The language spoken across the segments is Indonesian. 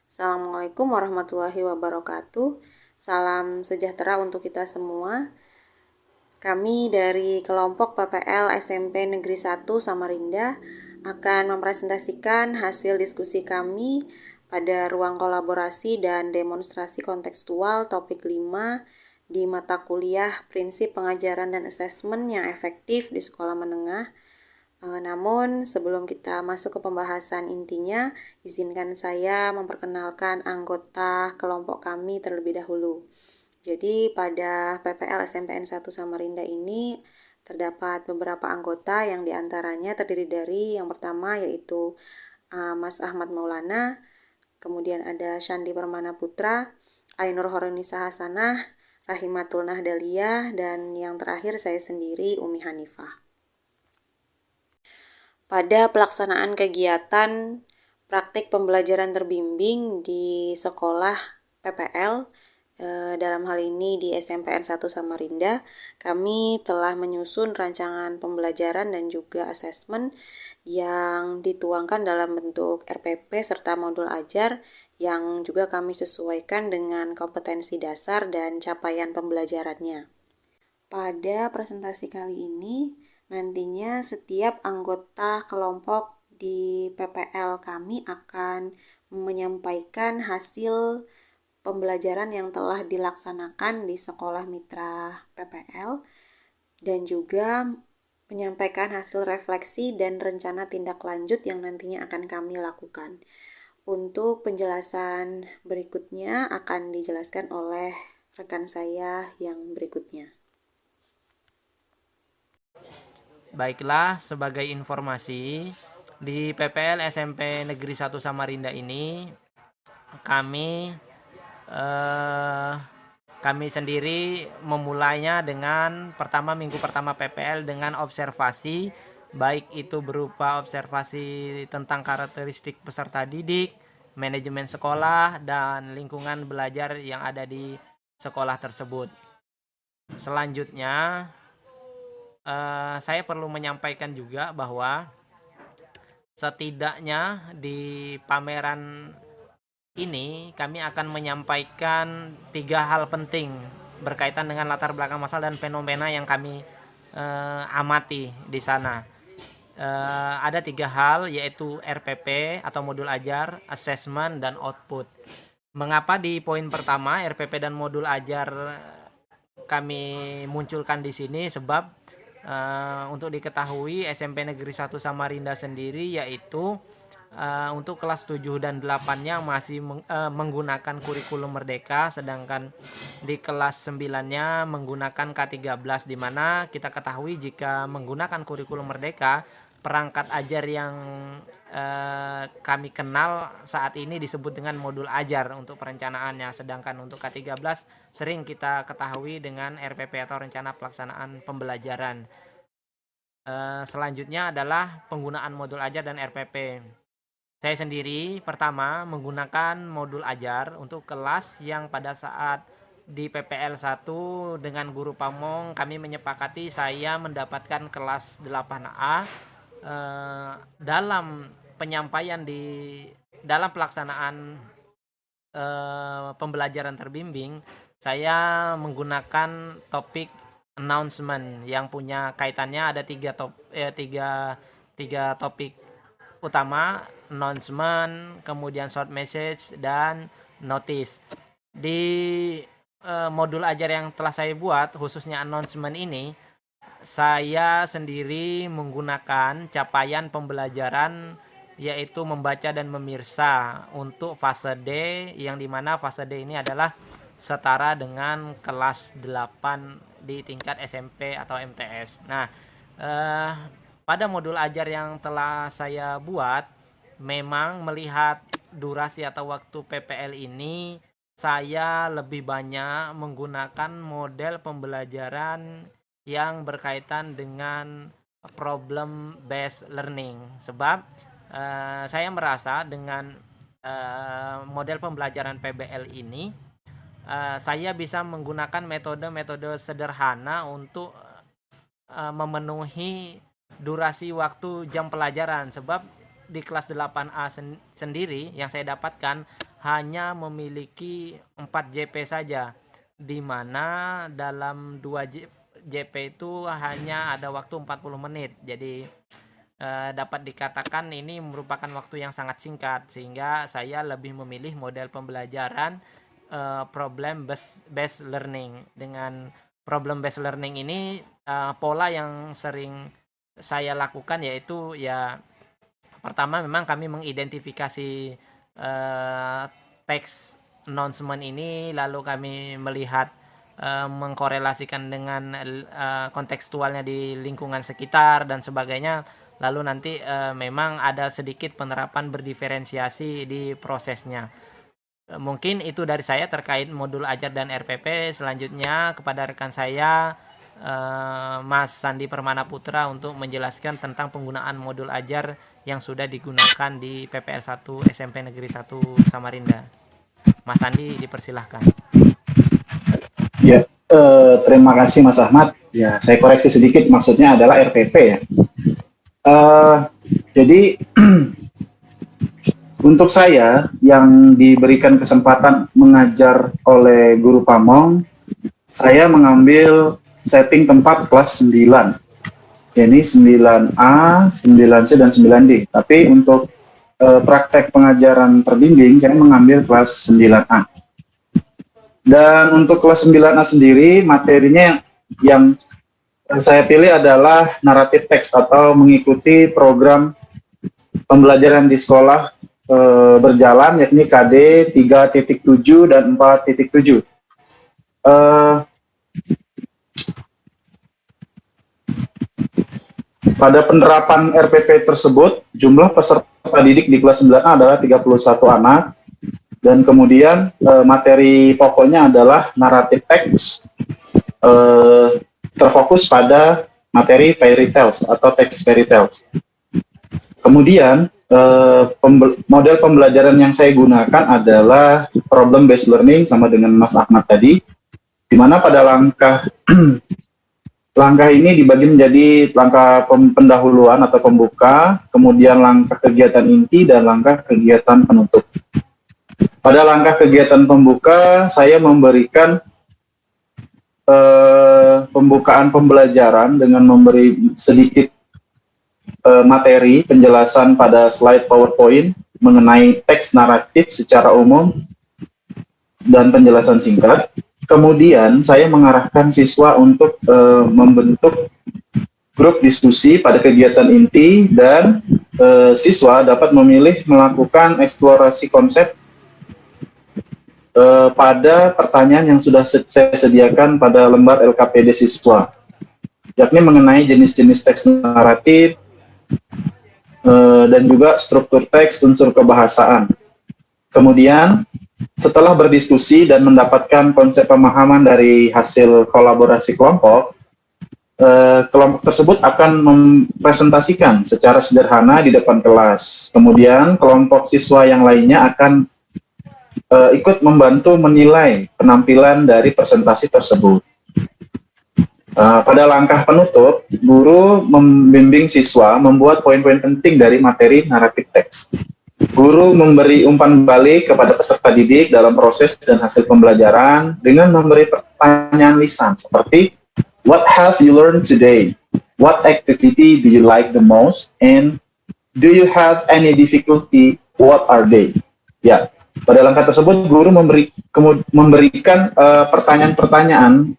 Assalamualaikum warahmatullahi wabarakatuh. Salam sejahtera untuk kita semua. Kami dari kelompok PPL SMP Negeri 1 Samarinda akan mempresentasikan hasil diskusi kami pada ruang kolaborasi dan demonstrasi kontekstual topik 5 di mata kuliah Prinsip Pengajaran dan Asesmen yang Efektif di Sekolah Menengah. Namun sebelum kita masuk ke pembahasan intinya, izinkan saya memperkenalkan anggota kelompok kami terlebih dahulu. Jadi pada PPL SMPN 1 Samarinda ini terdapat beberapa anggota yang diantaranya terdiri dari yang pertama yaitu Mas Ahmad Maulana, kemudian ada Shandi Permana Putra, Ainur Horonisa Hasanah, Rahimatul Nahdalia, dan yang terakhir saya sendiri Umi Hanifah. Pada pelaksanaan kegiatan praktik pembelajaran terbimbing di sekolah PPL, dalam hal ini di SMPN 1 Samarinda, kami telah menyusun rancangan pembelajaran dan juga asesmen yang dituangkan dalam bentuk RPP serta modul ajar yang juga kami sesuaikan dengan kompetensi dasar dan capaian pembelajarannya. Pada presentasi kali ini, nantinya setiap anggota kelompok di PPL kami akan menyampaikan hasil pembelajaran yang telah dilaksanakan di sekolah mitra PPL dan juga menyampaikan hasil refleksi dan rencana tindak lanjut yang nantinya akan kami lakukan. Untuk penjelasan berikutnya akan dijelaskan oleh rekan saya yang berikutnya. Baiklah, sebagai informasi, di PPL SMP Negeri 1 Samarinda ini kami sendiri memulainya dengan minggu pertama PPL dengan observasi, baik itu berupa observasi tentang karakteristik peserta didik, manajemen sekolah, dan lingkungan belajar yang ada di sekolah tersebut. Selanjutnya, saya perlu menyampaikan juga bahwa setidaknya di pameran ini kami akan menyampaikan 3 hal penting berkaitan dengan latar belakang masalah dan fenomena yang kami amati di sana. Ada 3 hal, yaitu RPP atau modul ajar, assessment, dan output. Mengapa di poin pertama RPP dan modul ajar kami munculkan di sini? Sebab untuk diketahui SMP Negeri 1 Samarinda sendiri yaitu untuk kelas 7 dan 8-nya masih menggunakan kurikulum Merdeka, sedangkan di kelas 9-nya menggunakan K13, di mana kita ketahui jika menggunakan kurikulum Merdeka, perangkat ajar yang kami kenal saat ini disebut dengan modul ajar untuk perencanaannya, sedangkan untuk K13 sering kita ketahui dengan RPP atau rencana pelaksanaan pembelajaran. Selanjutnya adalah penggunaan modul ajar dan RPP. Saya sendiri pertama menggunakan modul ajar untuk kelas yang pada saat di PPL 1 dengan guru Pamong kami menyepakati saya mendapatkan kelas 8A. Dalam penyampaian dalam pelaksanaan pembelajaran terbimbing, saya menggunakan topik announcement yang punya kaitannya ada tiga topik utama: announcement, kemudian short message, dan notice. Di modul ajar yang telah saya buat, khususnya announcement ini, saya sendiri menggunakan capaian pembelajaran yaitu membaca dan memirsa untuk fase D, yang dimana fase D ini adalah setara dengan kelas 8 di tingkat SMP atau MTS. Nah, pada modul ajar yang telah saya buat, memang melihat durasi atau waktu PPL ini, saya lebih banyak menggunakan model pembelajaran yang berkaitan dengan problem based learning. Sebab saya merasa dengan model pembelajaran PBL ini saya bisa menggunakan metode-metode sederhana untuk memenuhi durasi waktu jam pelajaran. Sebab di kelas 8A sendiri yang saya dapatkan hanya memiliki 4 JP saja, di mana dalam 2 JP itu hanya ada waktu 40 menit. Jadi dapat dikatakan ini merupakan waktu yang sangat singkat, sehingga saya lebih memilih model pembelajaran problem based learning. Dengan problem based learning ini pola yang sering saya lakukan yaitu ya pertama memang kami mengidentifikasi teks announcement ini, lalu kami melihat mengkorelasikan dengan kontekstualnya di lingkungan sekitar dan sebagainya. Lalu nanti memang ada sedikit penerapan berdiferensiasi di prosesnya. Mungkin itu dari saya terkait modul ajar dan RPP. Selanjutnya kepada rekan saya Mas Sandi Permana Putra untuk menjelaskan tentang penggunaan modul ajar yang sudah digunakan di PPL 1 SMP Negeri 1 Samarinda. Mas Sandi, dipersilahkan. Ya, terima kasih Mas Ahmad. Ya, saya koreksi sedikit, maksudnya adalah RPP ya. Jadi untuk saya yang diberikan kesempatan mengajar oleh Guru Pamong, saya mengambil setting tempat kelas 9. Ini 9A, 9C, dan 9D. Tapi untuk praktek pengajaran terbimbing, saya mengambil kelas 9A. Dan untuk kelas 9A sendiri, materinya yang saya pilih adalah naratif teks atau mengikuti program pembelajaran di sekolah berjalan, yakni KD 3.7 dan 4.7. Pada penerapan RPP tersebut, jumlah peserta didik di kelas 9A adalah 31 anak, dan kemudian materi pokoknya adalah naratif teks, terfokus pada materi fairy tales atau teks fairy tales. Kemudian model pembelajaran yang saya gunakan adalah problem based learning sama dengan Mas Ahmad tadi, di mana pada langkah ini dibagi menjadi langkah pendahuluan atau pembuka, kemudian langkah kegiatan inti, dan langkah kegiatan penutup. Pada langkah kegiatan pembuka, saya memberikan pembukaan pembelajaran dengan memberi sedikit materi penjelasan pada slide PowerPoint mengenai teks naratif secara umum dan penjelasan singkat. Kemudian saya mengarahkan siswa untuk membentuk grup diskusi pada kegiatan inti, dan siswa dapat memilih melakukan eksplorasi konsep pada pertanyaan yang sudah saya sediakan pada lembar LKPD siswa, yakni mengenai jenis-jenis teks naratif dan juga struktur teks, unsur kebahasaan. Kemudian setelah berdiskusi dan mendapatkan konsep pemahaman dari hasil kolaborasi kelompok, kelompok tersebut akan mempresentasikan secara sederhana di depan kelas. Kemudian kelompok siswa yang lainnya akan ikut membantu menilai penampilan dari presentasi tersebut. Pada langkah penutup, guru membimbing siswa membuat poin-poin penting dari materi naratif teks. Guru memberi umpan balik kepada peserta didik dalam proses dan hasil pembelajaran dengan memberi pertanyaan lisan seperti, what have you learned today? What activity do you like the most? And do you have any difficulty? What are they? Ya. Pada langkah tersebut, guru memberikan pertanyaan-pertanyaan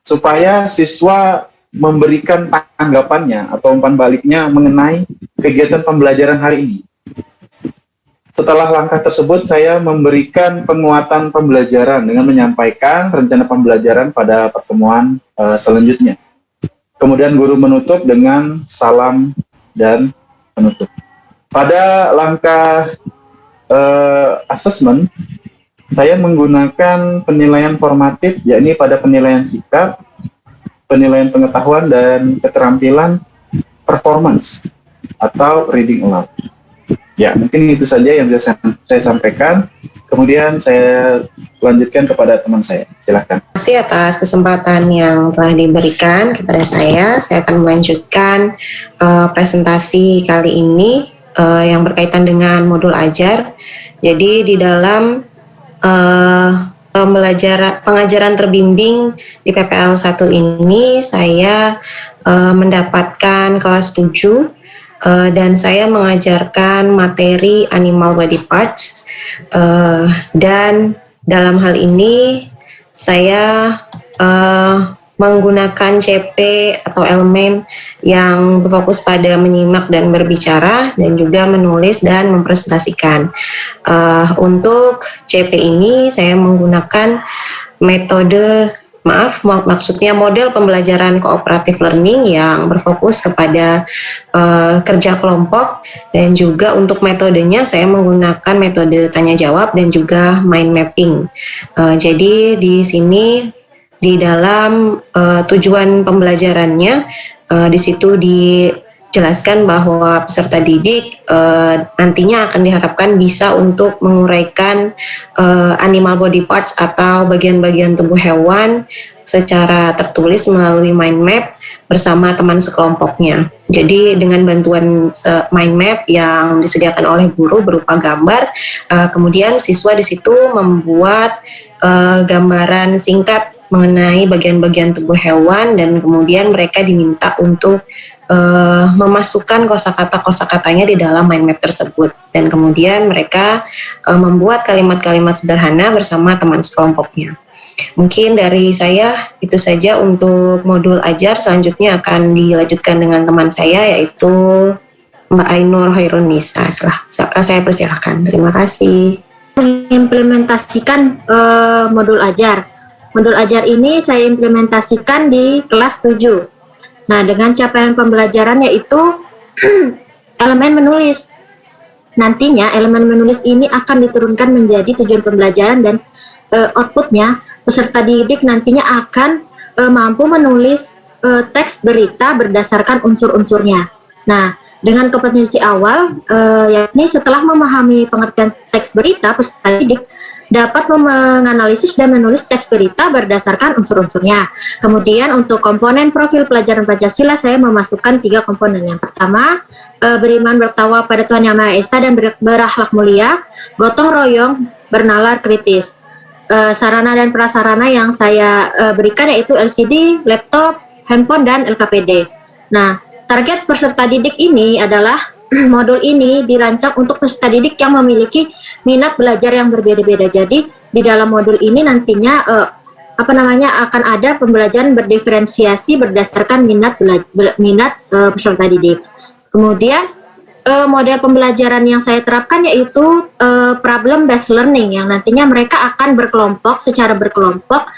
supaya siswa memberikan tanggapannya atau umpan baliknya mengenai kegiatan pembelajaran hari ini. Setelah langkah tersebut, saya memberikan penguatan pembelajaran dengan menyampaikan rencana pembelajaran pada pertemuan selanjutnya. Kemudian guru menutup dengan salam dan penutup. Pada langkah assessment, saya menggunakan penilaian formatif, yakni pada penilaian sikap, penilaian pengetahuan, dan keterampilan performance atau reading aloud. Ya, mungkin itu saja yang bisa saya sampaikan. Kemudian saya lanjutkan kepada teman saya. Silakan. Terima kasih atas kesempatan yang telah diberikan kepada saya. Saya akan melanjutkan presentasi kali ini yang berkaitan dengan modul ajar Jadi di dalam pengajaran terbimbing di PPL 1 ini saya mendapatkan kelas 7 dan saya mengajarkan materi animal body parts dan dalam hal ini saya menggunakan CP atau elemen yang berfokus pada menyimak dan berbicara dan juga menulis dan mempresentasikan. Untuk CP ini saya menggunakan metode maksudnya model pembelajaran cooperative learning yang berfokus kepada kerja kelompok, dan juga untuk metodenya saya menggunakan metode tanya jawab dan juga mind mapping. Jadi di sini di dalam tujuan pembelajarannya di situ dijelaskan bahwa peserta didik nantinya akan diharapkan bisa untuk menguraikan animal body parts atau bagian-bagian tubuh hewan secara tertulis melalui mind map bersama teman sekelompoknya. Jadi dengan bantuan mind map yang disediakan oleh guru berupa gambar, kemudian siswa di situ membuat gambaran singkat mengenai bagian-bagian tubuh hewan, dan kemudian mereka diminta untuk memasukkan kosakata-kosakatanya di dalam mind map tersebut, dan kemudian mereka membuat kalimat-kalimat sederhana bersama teman sekelompoknya. Mungkin dari saya itu saja untuk modul ajar. Selanjutnya akan dilanjutkan dengan teman saya, yaitu Mbak Ainur Hoirunisa. Saya persilahkan. Terima kasih. Mengimplementasikan modul ajar. Modul ajar ini saya implementasikan di kelas 7. Nah, dengan capaian pembelajaran yaitu elemen menulis. Nantinya elemen menulis ini akan diturunkan menjadi tujuan pembelajaran, dan outputnya peserta didik nantinya akan mampu menulis teks berita berdasarkan unsur-unsurnya. Nah, dengan kompetensi awal, yakni setelah memahami pengertian teks berita, peserta didik dapat menganalisis dan menulis teks berita berdasarkan unsur-unsurnya. Kemudian untuk komponen profil pelajaran Pancasila, saya memasukkan 3 komponen. Yang pertama, beriman bertakwa pada Tuhan Yang Maha Esa dan berakhlak mulia, gotong royong, bernalar kritis. Sarana dan prasarana yang saya berikan yaitu LCD, laptop, handphone, dan LKPD. Nah, target peserta didik ini adalah modul ini dirancang untuk peserta didik yang memiliki minat belajar yang berbeda-beda. Jadi di dalam modul ini nantinya akan ada pembelajaran berdiferensiasi berdasarkan minat peserta didik. Kemudian model pembelajaran yang saya terapkan yaitu problem based learning, yang nantinya mereka akan secara berkelompok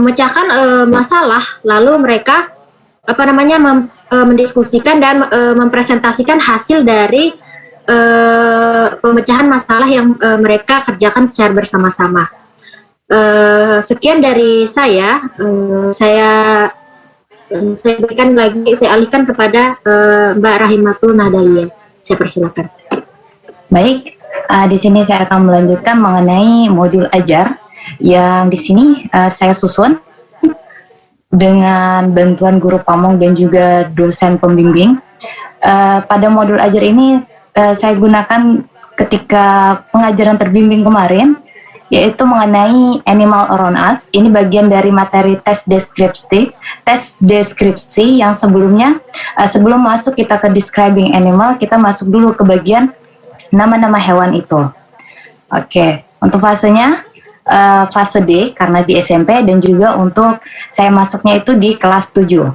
memecahkan masalah, lalu mereka mendiskusikan dan mempresentasikan hasil dari pemecahan masalah yang mereka kerjakan secara bersama-sama. Sekian dari saya. Saya alihkan kepada Mbak Rahimatul Nahdaliyah. Saya persilakan. Baik, di sini saya akan melanjutkan mengenai modul ajar yang di sini saya susun dengan bantuan guru pamong dan juga dosen pembimbing. Pada modul ajar ini saya gunakan ketika pengajaran terbimbing kemarin, yaitu mengenai Animal Around Us. Ini bagian dari materi tes deskripsi yang sebelumnya, sebelum masuk kita ke describing animal, kita masuk dulu ke bagian nama-nama hewan itu. Oke, untuk fasenya, fase D karena di SMP, dan juga untuk saya masuknya itu di kelas 7.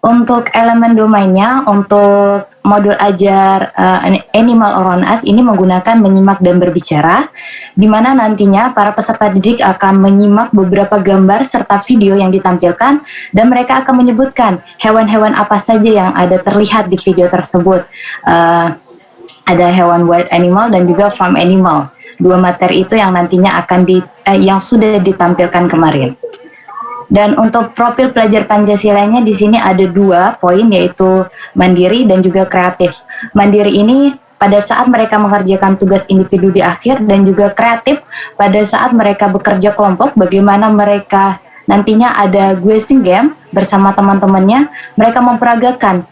Untuk elemen domainnya, untuk modul ajar Animal Around Us ini menggunakan menyimak dan berbicara, di mana nantinya para peserta didik akan menyimak beberapa gambar serta video yang ditampilkan, dan mereka akan menyebutkan hewan-hewan apa saja yang ada terlihat di video tersebut. Ada hewan wild animal dan juga farm animal. 2 materi itu yang nantinya yang sudah ditampilkan kemarin. Dan untuk profil pelajar Pancasilanya di sini ada 2 poin, yaitu mandiri dan juga kreatif. Mandiri ini pada saat mereka mengerjakan tugas individu di akhir, dan juga kreatif pada saat mereka bekerja kelompok, bagaimana mereka nantinya ada guessing game bersama teman-temannya, mereka memperagakan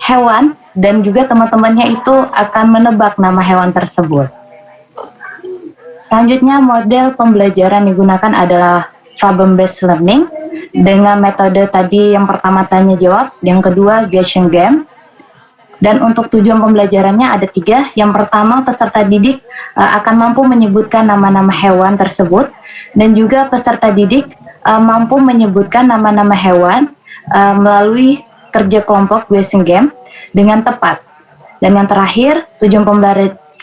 hewan dan juga teman-temannya itu akan menebak nama hewan tersebut. Selanjutnya, model pembelajaran digunakan adalah problem based learning dengan metode tadi yang pertama tanya jawab, yang kedua guessing game. Dan untuk tujuan pembelajarannya ada 3. Yang pertama, peserta didik akan mampu menyebutkan nama-nama hewan tersebut, dan juga peserta didik mampu menyebutkan nama-nama hewan melalui kerja kelompok guessing game dengan tepat. Dan yang terakhir,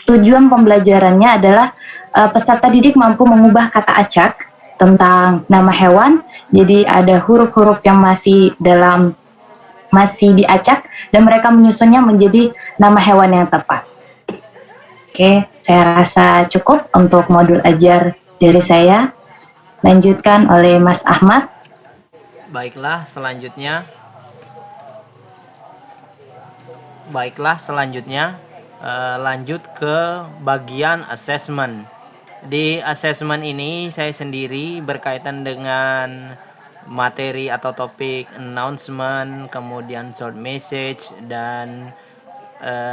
tujuan pembelajarannya adalah peserta didik mampu mengubah kata acak tentang nama hewan, jadi ada huruf-huruf yang masih diacak dan mereka menyusunnya menjadi nama hewan yang tepat. Oke, saya rasa cukup untuk modul ajar dari saya. Lanjutkan oleh Mas Ahmad. Baiklah, selanjutnya lanjut ke bagian assessment. Di assessment ini saya sendiri berkaitan dengan materi atau topik announcement, kemudian short message, dan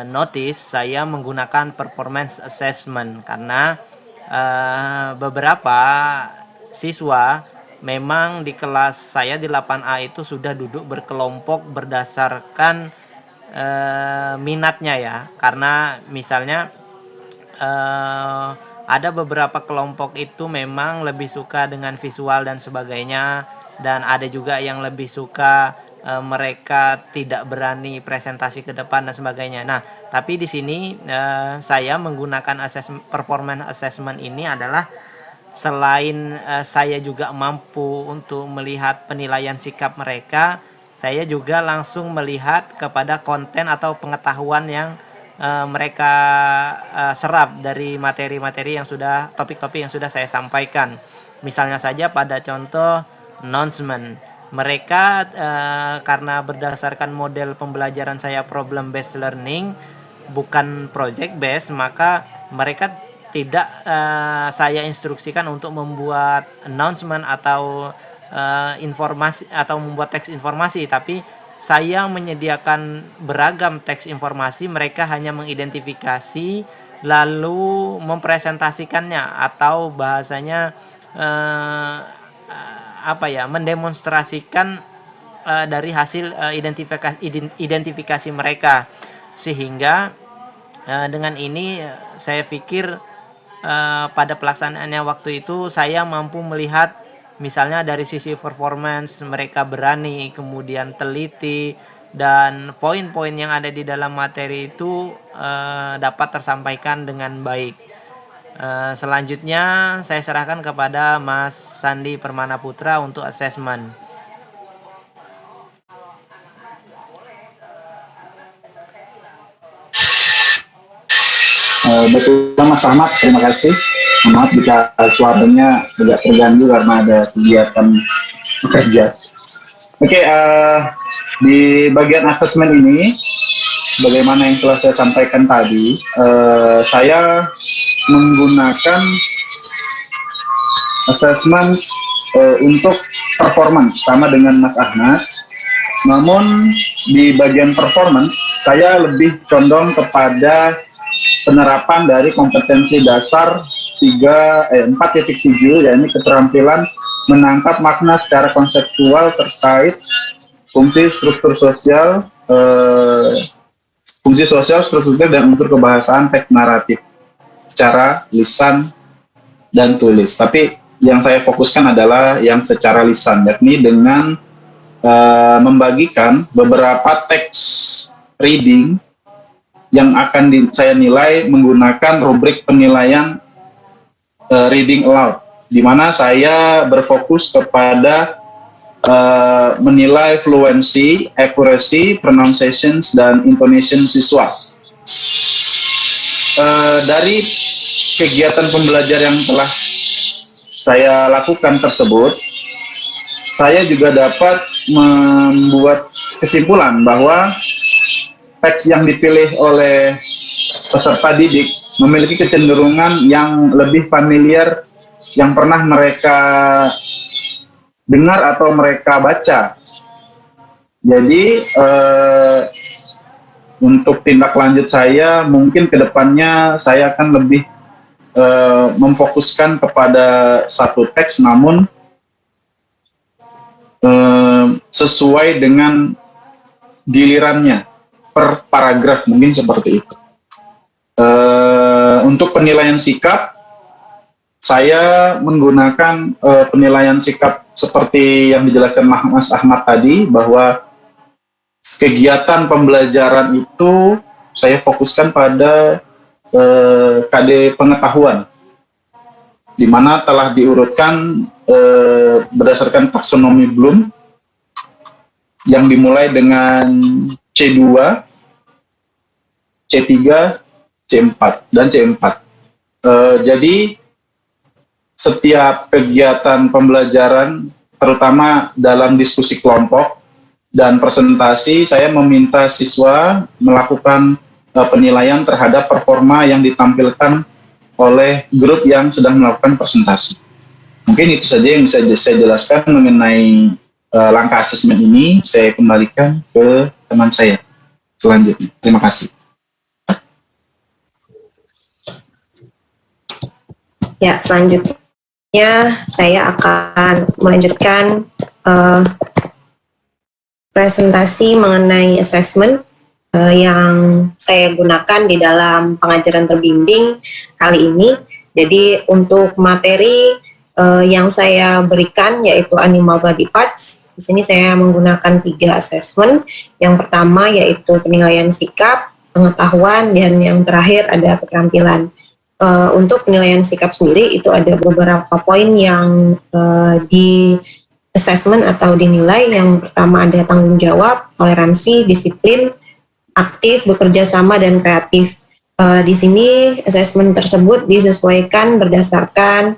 notice. Saya menggunakan performance assessment karena beberapa siswa memang di kelas saya di 8A itu sudah duduk berkelompok berdasarkan minatnya ya, karena misalnya ada beberapa kelompok itu memang lebih suka dengan visual dan sebagainya, dan ada juga yang lebih suka mereka tidak berani presentasi ke depan dan sebagainya. Nah, tapi di sini saya menggunakan performance assessment ini adalah selain saya juga mampu untuk melihat penilaian sikap mereka, saya juga langsung melihat kepada konten atau pengetahuan yang mereka serap dari materi-materi yang sudah, topik-topik yang sudah saya sampaikan. Misalnya saja pada contoh announcement, mereka karena berdasarkan model pembelajaran saya problem based learning bukan project based, maka mereka tidak saya instruksikan untuk membuat announcement atau informasi atau membuat teks informasi, tapi saya menyediakan beragam teks informasi, mereka hanya mengidentifikasi lalu mempresentasikannya, atau bahasanya mendemonstrasikan dari hasil identifikasi mereka, sehingga dengan ini saya pikir pada pelaksanaannya waktu itu saya mampu melihat misalnya dari sisi performance mereka berani, kemudian teliti, dan poin-poin yang ada di dalam materi itu dapat tersampaikan dengan baik. Selanjutnya saya serahkan kepada Mas Sandi Permana Putra untuk assessment. Betul Mas Ahmad, terima kasih. Maaf jika suaranya agak terganggu karena ada kegiatan kerja. Oke, di bagian asesmen ini, bagaimana yang telah saya sampaikan tadi, saya menggunakan asesmen untuk performance sama dengan Mas Ahmad. Namun di bagian performance, saya lebih condong kepada penerapan dari kompetensi dasar 4.7, yakni keterampilan menangkap makna secara konseptual terkait fungsi sosial, struktur dan unsur kebahasaan teks naratif secara lisan dan tulis. Tapi yang saya fokuskan adalah yang secara lisan, yakni dengan membagikan beberapa teks reading yang akan saya nilai menggunakan rubrik penilaian reading aloud, di mana saya berfokus kepada menilai fluency, accuracy, pronunciations, dan intonation siswa. Dari kegiatan pembelajaran yang telah saya lakukan tersebut, saya juga dapat membuat kesimpulan bahwa teks yang dipilih oleh peserta didik memiliki kecenderungan yang lebih familiar yang pernah mereka dengar atau mereka baca. Jadi untuk tindak lanjut saya mungkin kedepannya saya akan lebih memfokuskan kepada satu teks, namun sesuai dengan gilirannya per paragraf, mungkin seperti itu. Untuk penilaian sikap, saya menggunakan penilaian sikap seperti yang dijelaskan Mas Ahmad tadi, bahwa kegiatan pembelajaran itu saya fokuskan pada KD pengetahuan, di mana telah diurutkan berdasarkan taksonomi Bloom yang dimulai dengan C2, C3, C4, dan C4. Jadi setiap kegiatan pembelajaran, terutama dalam diskusi kelompok dan presentasi, saya meminta siswa melakukan penilaian terhadap performa yang ditampilkan oleh grup yang sedang melakukan presentasi. Mungkin itu saja yang bisa saya jelaskan mengenai langkah asesmen ini. Saya kembalikan ke teman saya selanjutnya. Terima kasih. Ya, selanjutnya saya akan melanjutkan presentasi mengenai assessment yang saya gunakan di dalam pengajaran terbimbing kali ini. Jadi untuk materi yang saya berikan yaitu animal body parts. Di sini saya menggunakan 3 assessment. Yang pertama yaitu penilaian sikap, pengetahuan, dan yang terakhir ada keterampilan. Untuk penilaian sikap sendiri itu ada beberapa poin yang di assessment atau dinilai. Yang pertama ada tanggung jawab, toleransi, disiplin, aktif, bekerja sama, dan kreatif. Di sini assessment tersebut disesuaikan berdasarkan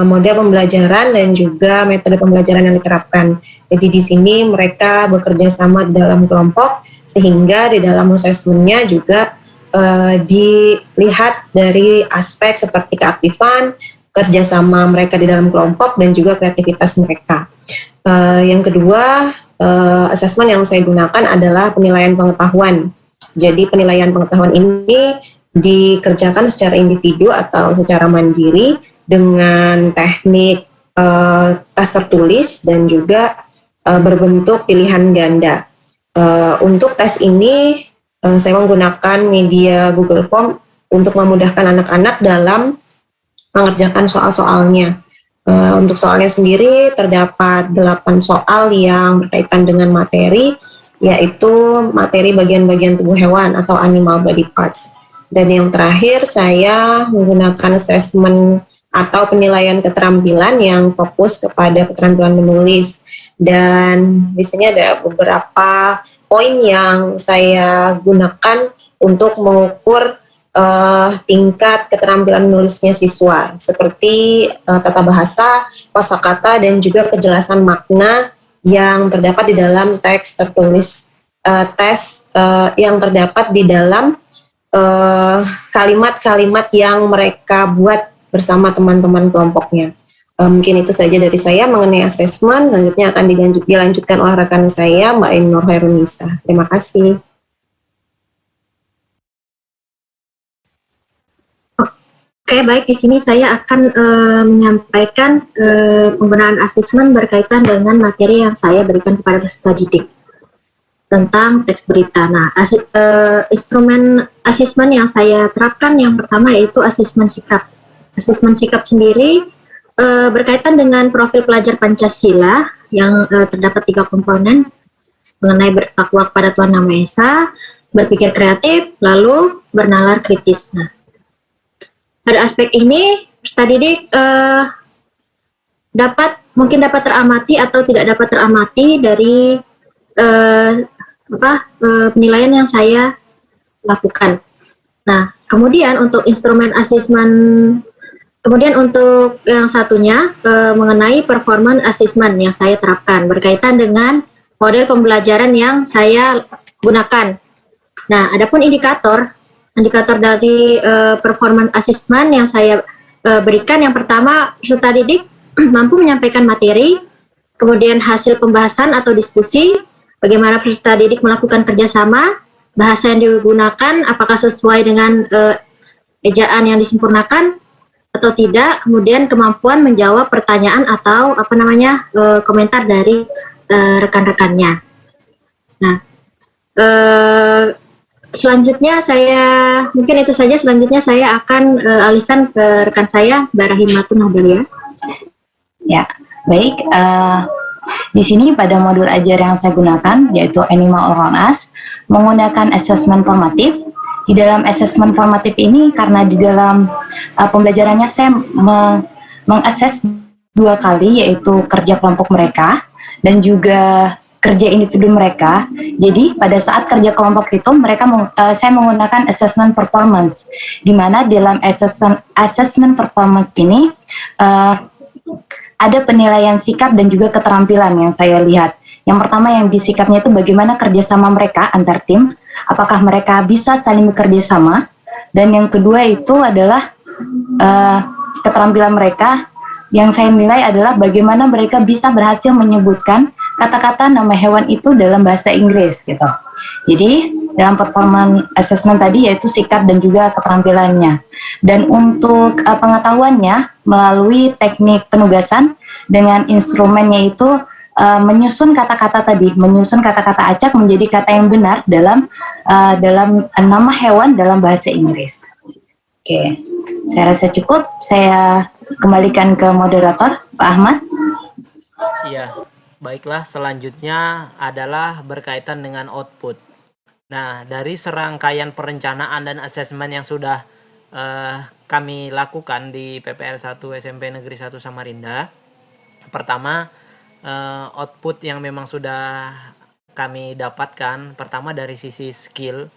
model pembelajaran dan juga metode pembelajaran yang diterapkan. Jadi di sini mereka bekerja sama di dalam kelompok, sehingga di dalam assessment-nya juga dilihat dari aspek seperti keaktifan, kerjasama mereka di dalam kelompok, dan juga kreativitas mereka. Yang kedua, assessment yang saya gunakan adalah penilaian pengetahuan. Jadi penilaian pengetahuan ini dikerjakan secara individu atau secara mandiri dengan teknik tes tertulis dan juga berbentuk pilihan ganda. Untuk tes ini saya menggunakan media Google Form untuk memudahkan anak-anak dalam mengerjakan soal-soalnya. Untuk soalnya sendiri terdapat 8 soal yang berkaitan dengan materi, yaitu materi bagian-bagian tubuh hewan atau animal body parts. Dan yang terakhir saya menggunakan assessment atau penilaian keterampilan yang fokus kepada keterampilan menulis. Dan di sini ada beberapa poin yang saya gunakan untuk mengukur tingkat keterampilan menulisnya siswa, seperti tata bahasa, kosakata, dan juga kejelasan makna yang terdapat di dalam teks tertulis, yang terdapat di dalam kalimat-kalimat yang mereka buat bersama teman-teman kelompoknya. Mungkin itu saja dari saya mengenai asesmen. Selanjutnya akan dilanjutkan oleh rekan saya, Mbak Ainur Hairunisa. Terima kasih. Oke, baik. Di sini saya akan menyampaikan penggunaan asesmen berkaitan dengan materi yang saya berikan kepada peserta didik tentang teks berita. Nah, instrumen asesmen yang saya terapkan yang pertama yaitu asesmen sikap. Asesmen sikap sendiri berkaitan dengan profil pelajar Pancasila yang terdapat 3 komponen mengenai bertakwa kepada Tuhan Yang Maha Esa, berpikir kreatif, lalu bernalar kritis. Nah, pada aspek ini peserta didik mungkin dapat teramati atau tidak dapat teramati dari penilaian yang saya lakukan. Nah, kemudian untuk instrumen asesmen, kemudian untuk yang satunya mengenai performance assessment yang saya terapkan berkaitan dengan model pembelajaran yang saya gunakan. Nah, adapun indikator dari performance assessment yang saya berikan, yang pertama peserta didik mampu menyampaikan materi, kemudian hasil pembahasan atau diskusi, bagaimana peserta didik melakukan kerjasama, bahasa yang digunakan apakah sesuai dengan ejaan yang disempurnakan atau tidak, kemudian kemampuan menjawab pertanyaan atau komentar dari rekan-rekannya. Nah, selanjutnya mungkin itu saja. Selanjutnya saya akan alihkan ke rekan saya, Mbak Rahimatun Nahdalia. Ya, baik. Di sini pada modul ajar yang saya gunakan, yaitu Animal Around Us, menggunakan asesmen formatif. Di dalam asesmen formatif ini, karena di dalam pembelajarannya saya mengakses 2 kali, yaitu kerja kelompok mereka dan juga kerja individu mereka. Jadi pada saat kerja kelompok itu saya menggunakan assessment performance, di mana dalam assessment performance ini ada penilaian sikap dan juga keterampilan yang saya lihat. Yang pertama yang disikapnya itu bagaimana kerjasama mereka antar tim, apakah mereka bisa saling bekerja sama, dan yang kedua itu adalah keterampilan mereka yang saya nilai adalah bagaimana mereka bisa berhasil menyebutkan kata-kata nama hewan itu dalam bahasa Inggris gitu. Jadi dalam performance assessment tadi yaitu sikap dan juga keterampilannya. Dan untuk pengetahuannya melalui teknik penugasan dengan instrumennya itu menyusun kata-kata acak menjadi kata yang benar dalam nama hewan dalam bahasa Inggris. Oke, saya rasa cukup. Saya kembalikan ke moderator, Pak Ahmad. Iya, baiklah. Selanjutnya adalah berkaitan dengan output. Nah, dari serangkaian perencanaan dan asesmen yang sudah kami lakukan di PPL 1 SMP Negeri 1 Samarinda, pertama, output yang memang sudah kami dapatkan, pertama dari sisi skill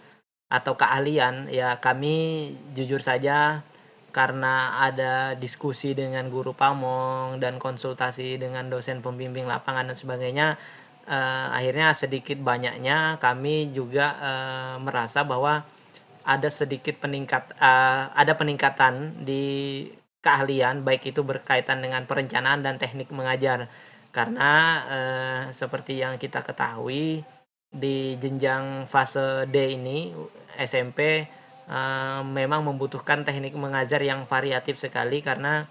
atau keahlian, ya kami jujur saja karena ada diskusi dengan guru pamong dan konsultasi dengan dosen pembimbing lapangan dan sebagainya, akhirnya sedikit banyaknya kami juga merasa bahwa ada peningkatan di keahlian, baik itu berkaitan dengan perencanaan dan teknik mengajar. Karena seperti yang kita ketahui di jenjang fase D ini SMP memang membutuhkan teknik mengajar yang variatif sekali, karena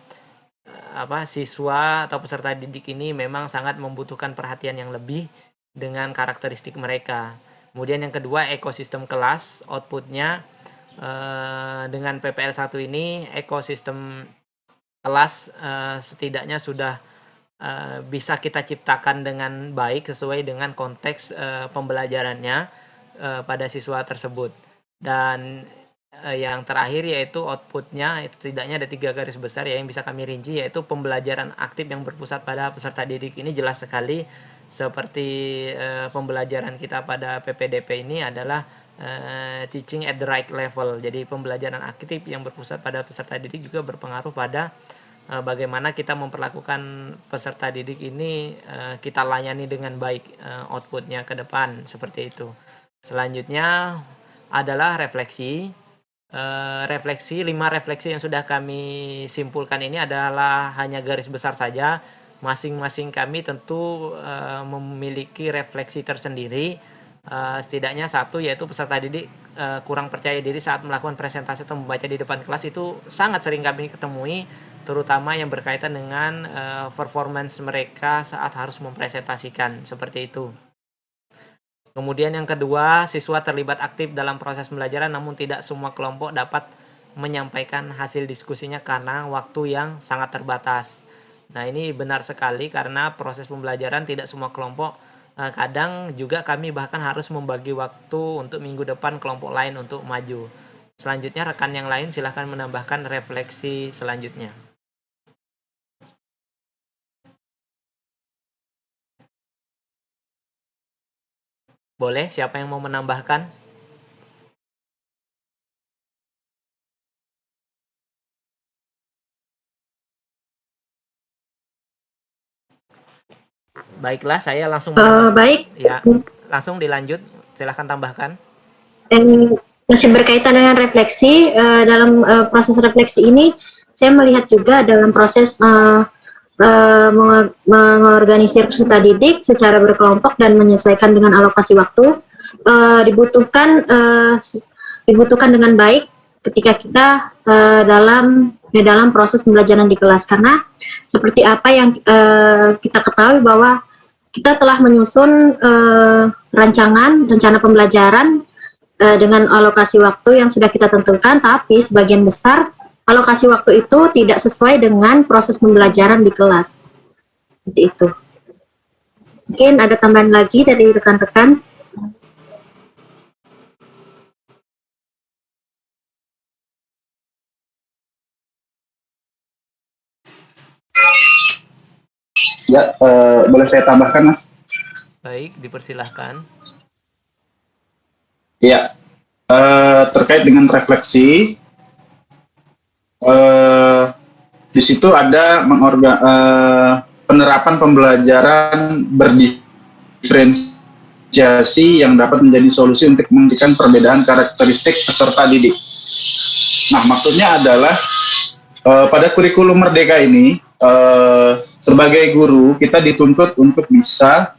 siswa atau peserta didik ini memang sangat membutuhkan perhatian yang lebih dengan karakteristik mereka. Kemudian yang kedua, ekosistem kelas, outputnya dengan PPL 1 ini ekosistem kelas setidaknya sudah bisa kita ciptakan dengan baik sesuai dengan konteks pembelajarannya pada siswa tersebut. Dan yang terakhir yaitu outputnya, setidaknya ada 3 garis besar yang bisa kami rinci, yaitu pembelajaran aktif yang berpusat pada peserta didik. Ini jelas sekali seperti pembelajaran kita pada PPDP ini adalah teaching at the right level. Jadi pembelajaran aktif yang berpusat pada peserta didik juga berpengaruh pada bagaimana kita memperlakukan peserta didik ini, kita layani dengan baik outputnya ke depan, seperti itu. Selanjutnya adalah refleksi. 5 refleksi yang sudah kami simpulkan ini adalah hanya garis besar saja. Masing-masing kami tentu memiliki refleksi tersendiri. Setidaknya 1, yaitu peserta didik kurang percaya diri saat melakukan presentasi atau membaca di depan kelas. Itu sangat sering kami ketemui, terutama yang berkaitan dengan performance mereka saat harus mempresentasikan, seperti itu. Kemudian yang kedua, siswa terlibat aktif dalam proses pembelajaran, namun tidak semua kelompok dapat menyampaikan hasil diskusinya karena waktu yang sangat terbatas. Nah, ini benar sekali karena proses pembelajaran tidak semua kelompok, kadang juga kami bahkan harus membagi waktu untuk minggu depan kelompok lain untuk maju. Selanjutnya rekan yang lain silahkan menambahkan refleksi selanjutnya. Boleh, siapa yang mau menambahkan? Baiklah, saya langsung baik. Ya, langsung dilanjut. Silahkan tambahkan. Masih berkaitan dengan refleksi, dalam proses refleksi ini saya melihat juga dalam proses mengorganisir peserta didik secara berkelompok dan menyesuaikan dengan alokasi waktu. dibutuhkan dengan baik ketika kita dalam proses pembelajaran di kelas, karena seperti apa yang kita ketahui bahwa kita telah menyusun rencana pembelajaran dengan alokasi waktu yang sudah kita tentukan, tapi sebagian besar alokasi waktu itu tidak sesuai dengan proses pembelajaran di kelas. Seperti itu. Mungkin ada tambahan lagi dari rekan-rekan. Ya, boleh saya tambahkan, Mas? Baik, dipersilahkan. Ya, terkait dengan refleksi, di situ ada penerapan pembelajaran berdiferensiasi yang dapat menjadi solusi untuk menghentikan perbedaan karakteristik peserta didik. Nah, maksudnya adalah pada kurikulum Merdeka ini, sebagai guru kita dituntut untuk bisa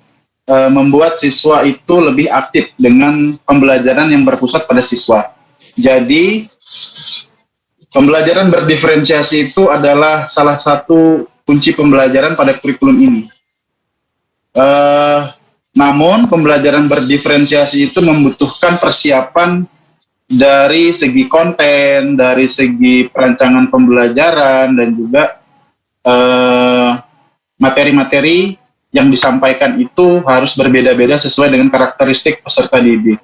membuat siswa itu lebih aktif dengan pembelajaran yang berpusat pada siswa. Jadi pembelajaran berdiferensiasi itu adalah salah satu kunci pembelajaran pada kurikulum ini. Namun pembelajaran berdiferensiasi itu membutuhkan persiapan dari segi konten, dari segi perancangan pembelajaran, dan juga materi-materi yang disampaikan itu harus berbeda-beda sesuai dengan karakteristik peserta didik.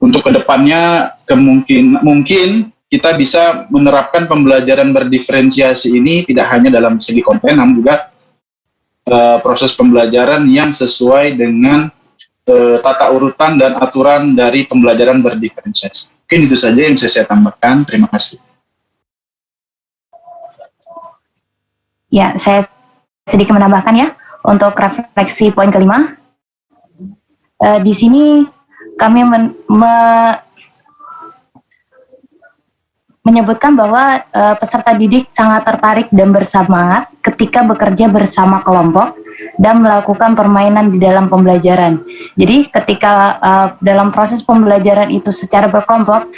Untuk kedepannya mungkin kita bisa menerapkan pembelajaran berdiferensiasi ini tidak hanya dalam segi konten, namun juga proses pembelajaran yang sesuai dengan tata urutan dan aturan dari pembelajaran berdiferensiasi. Mungkin itu saja yang bisa saya tambahkan. Terima kasih. Ya, saya sedikit menambahkan ya untuk refleksi poin kelima. Di sini kami menyebutkan bahwa peserta didik sangat tertarik dan bersemangat ketika bekerja bersama kelompok dan melakukan permainan di dalam pembelajaran. Jadi ketika dalam proses pembelajaran itu secara berkelompok,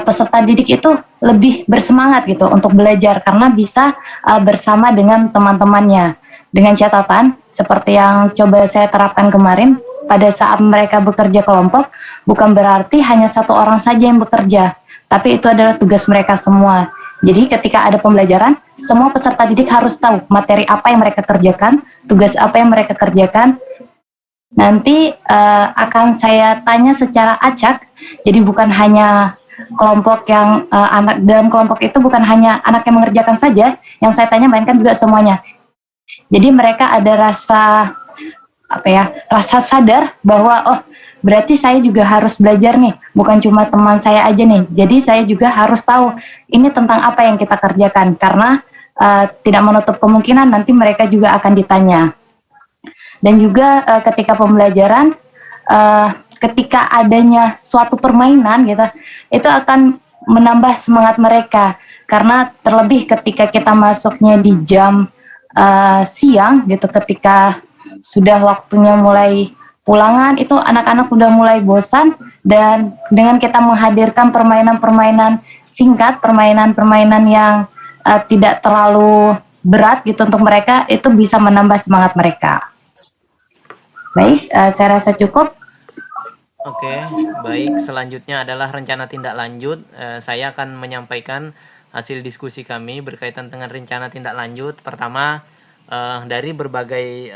peserta didik itu lebih bersemangat gitu untuk belajar karena bisa bersama dengan teman-temannya. Dengan catatan seperti yang coba saya terapkan kemarin, pada saat mereka bekerja kelompok bukan berarti hanya satu orang saja yang bekerja, tapi itu adalah tugas mereka semua. Jadi ketika ada pembelajaran, semua peserta didik harus tahu materi apa yang mereka kerjakan, tugas apa yang mereka kerjakan. Nanti akan saya tanya secara acak, jadi bukan hanya kelompok yang anak dalam kelompok itu bukan hanya anak yang mengerjakan saja, yang saya tanya melainkan juga semuanya. Jadi mereka ada rasa sadar bahwa oh berarti saya juga harus belajar nih, bukan cuma teman saya aja nih. Jadi saya juga harus tahu ini tentang apa yang kita kerjakan, karena tidak menutup kemungkinan nanti mereka juga akan ditanya. Dan juga ketika pembelajaran, ketika adanya suatu permainan gitu, itu akan menambah semangat mereka, karena terlebih ketika kita masuknya di jam siang gitu, ketika sudah waktunya mulai pulangan, itu anak-anak udah mulai bosan, dan dengan kita menghadirkan permainan-permainan singkat, permainan-permainan yang tidak terlalu berat gitu untuk mereka, itu bisa menambah semangat mereka. Baik, saya rasa cukup. Oke, baik. Selanjutnya adalah rencana tindak lanjut. Saya akan menyampaikan hasil diskusi kami berkaitan dengan rencana tindak lanjut. Pertama, dari berbagai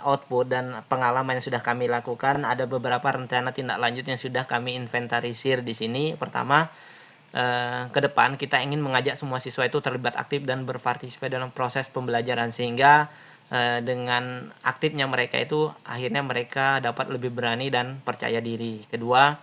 output dan pengalaman yang sudah kami lakukan, ada beberapa rencana tindak lanjut yang sudah kami inventarisir di sini. Pertama, ke depan kita ingin mengajak semua siswa itu terlibat aktif dan berpartisipasi dalam proses pembelajaran, sehingga dengan aktifnya mereka itu akhirnya mereka dapat lebih berani dan percaya diri. Kedua,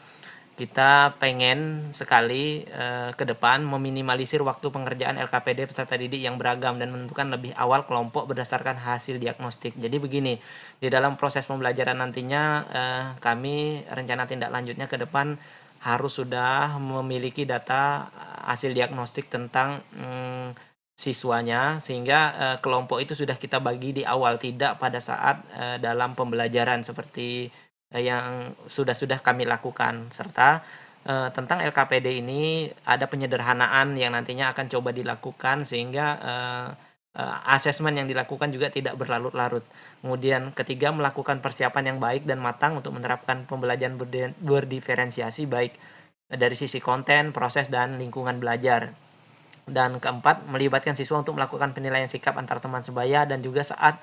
kita pengen sekali ke depan meminimalisir waktu pengerjaan LKPD peserta didik yang beragam dan menentukan lebih awal kelompok berdasarkan hasil diagnostik. Jadi begini, di dalam proses pembelajaran nantinya kami rencana tindak lanjutnya ke depan harus sudah memiliki data hasil diagnostik tentang siswanya, sehingga kelompok itu sudah kita bagi di awal, tidak pada saat dalam pembelajaran seperti yang sudah kami lakukan, serta tentang LKPD ini ada penyederhanaan yang nantinya akan coba dilakukan sehingga asesmen yang dilakukan juga tidak berlarut-larut. Kemudian ketiga, melakukan persiapan yang baik dan matang untuk menerapkan pembelajaran berdiferensiasi baik dari sisi konten, proses, dan lingkungan belajar. Dan keempat, melibatkan siswa untuk melakukan penilaian sikap antar teman sebaya dan juga saat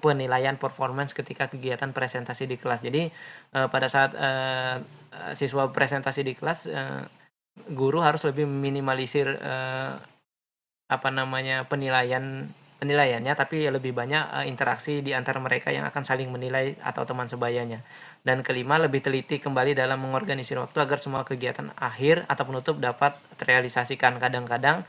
penilaian performance ketika kegiatan presentasi di kelas. Jadi pada saat siswa presentasi di kelas, guru harus lebih meminimalisir penilaiannya, tapi lebih banyak interaksi di antara mereka yang akan saling menilai atau teman sebayanya. Dan kelima, lebih teliti kembali dalam mengorganisir waktu agar semua kegiatan akhir atau penutup dapat terrealisasikan. Kadang-kadang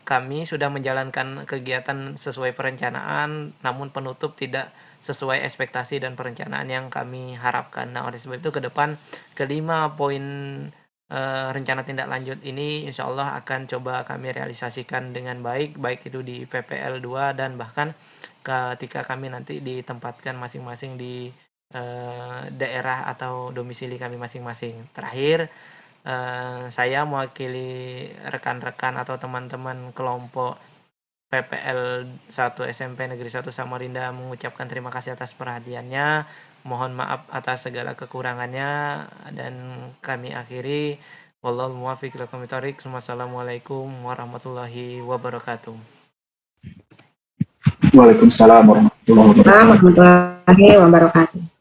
kami sudah menjalankan kegiatan sesuai perencanaan, namun penutup tidak sesuai ekspektasi dan perencanaan yang kami harapkan. Nah, oleh sebab itu ke depan kelima poin rencana tindak lanjut ini insya Allah akan coba kami realisasikan dengan baik itu di PPL 2 dan bahkan ketika kami nanti ditempatkan masing-masing di daerah atau domisili kami masing-masing. Terakhir, saya mewakili rekan-rekan atau teman-teman kelompok PPL 1 SMP Negeri 1 Samarinda mengucapkan terima kasih atas perhatiannya. Mohon maaf atas segala kekurangannya dan kami akhiri. Wallahul muwaffiq ila aqwamit thoriq. Wassalamualaikum warahmatullahi wabarakatuh. Waalaikumsalam warahmatullahi wabarakatuh. Warahmatullahi wabarakatuh.